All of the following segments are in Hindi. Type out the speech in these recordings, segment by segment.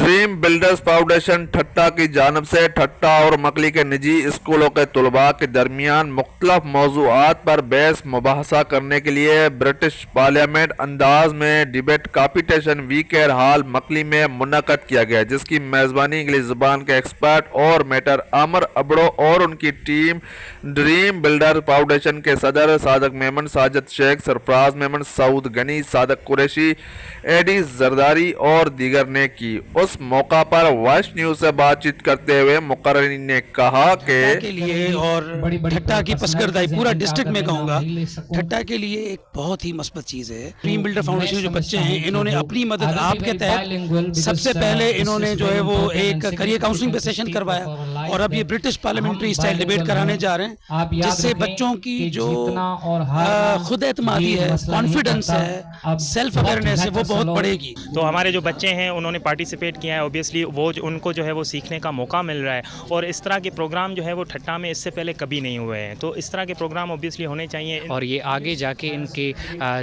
ड्रीम बिल्डर्स फाउंडेशन ठट्टा की जानिब से ठट्टा और मकली के निजी स्कूलों के तलबा के दरमियान मुख्तलिफ मौज़ूआत पर बहस मुबाहसा करने के लिए ब्रिटिश पार्लियामेंट अंदाज में डिबेट कॉम्पिटिशन वीकेंड हॉल मकली में मुनक़द किया गया, जिसकी मेज़बानी इंग्लिश ज़बान के एक्सपर्ट और मेटर आमर अबड़ो और उनकी टीम ड्रीम बिल्डर फाउंडेशन के सदर सादक मेमन, साजिद शेख, सरफराज मेमन, सऊद गनी, सादक कुरैशी, एडी जरदारी और दीगर ने की। उस मौका पर वॉइस न्यूज से बातचीत करते हुए मुकर्रिरीन ने कहा कि के लिए और ठट्टा की पसगरदाई पूरा डिस्ट्रिक्ट में कहूँगा, ठट्टा के लिए एक बहुत ही मस्बत चीज़ है। ड्रीम बिल्डर फाउंडेशन जो बच्चे हैं, इन्होंने अपनी मदद आपके तहत सबसे पहले इन्होंने जो है वो एक करियर काउंसलिंग पे सेशन करवाया और अब ये ब्रिटिश पार्लियामेंट्री स्टाइल डिबेट कराने जा रहे हैं, जिससे बच्चों की जो खुद एतमादी है, कॉन्फिडेंस है, सेल्फ अवेयरनेस है, वो बहुत बढ़ेगी। तो हमारे जो बच्चे हैं उन्होंने पार्टिसिपेट किया है, ऑब्वियसली उनको जो है वो सीखने का मौका मिल रहा है और इस तरह के प्रोग्राम जो है वो ठट्टा में इससे पहले कभी नहीं हुए हैं, तो इस तरह के प्रोग्राम ऑब्वियसली होने चाहिए और ये आगे जाके इनके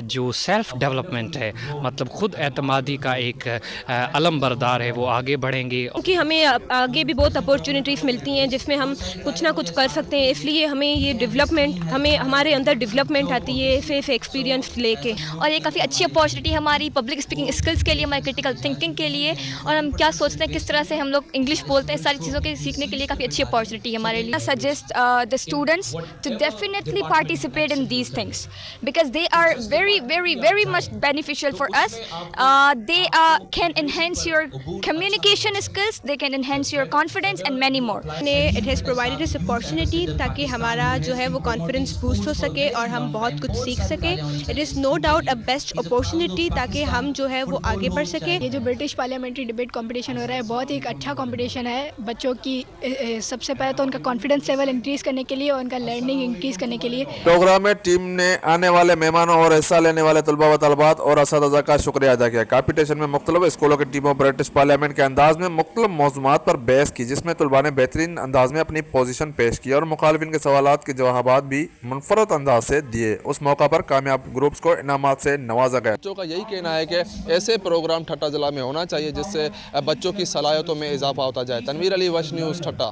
जो सेल्फ डेवलपमेंट है, मतलब खुद एतमादी का एक अलम बरदार है, वो आगे बढ़ेंगे। क्योंकि हमें आगे भी बहुत अपॉर्चुनिटीज़ मिलती हैं जिसमें हम कुछ ना कुछ कर सकते हैं, इसलिए हमें ये डेवलपमेंट, हमें हमारे अंदर डेवलपमेंट आती है इसे एक्सपीरियंस लेके। और ये काफ़ी अच्छी अपॉर्चुनिटी हमारी पब्लिक स्पीकिंग स्किल्स के लिए, हमारी क्रिटिकल थिंकिंग के लिए, और हम क्या सोचते हैं, किस तरह से हम लोग इंग्लिश बोलते हैं, सारी चीज़ों के सीखने के लिए काफ़ी अच्छी अपॉर्चुनिटी है हमारे लिए। Suggest the students to definitely participate in these things because they are very very very much beneficial for us. They can enhance your communication skills, they can enhance your confidence and many more. It has provided this opportunity ताकि हमारा जो है वो कॉन्फिडेंस बूस्ट हो सके और हम बहुत कुछ सीख सके। It is no doubt a best opportunity ताकि हम जो है वो आगे बढ़ सके। ये जो ब्रिटिश पार्लियामेंट्री डिबेट कंपटीशन हो रहा है, बहुत ही एक अच्छा कंपटीशन है बच्चों की। सबसे पहले तो उनका कॉन्फिडेंस लेवल इंक्रीज़ करने के लिए और उनका लर्निंग इंक्रीज़ करने के लिए। प्रोग्राम में टीम ने आने वाले मेहमानों और हिस्सा लेने वाले तलबा व तलबात और असातिज़ा का शुक्रिया अदा किया। कॉम्पिटिशन में मुख्तलिफ स्कूलों की टीमों ब्रिटिश पार्लियामेंट के अंदाज में मुख्तलिफ मौज़ूआत पर बहस की, जिसमें तलबा ने बेहतरीन अंदाज में अपनी पोजीशन पेश की और मुखालिफिन के सवालात के जवाबात भी मुनफरद अंदाज से दिए। उस मौका पर कामयाब ग्रुप्स को इनामात से नवाजा गया। बच्चों का यही कहना है कि ऐसे प्रोग्राम ठट्टा जिला में होना चाहिए जिससे बच्चों की सलाहियतों में इजाफा होता जाए। तनवीर अली, वॉइस न्यूज़, ठट्टा।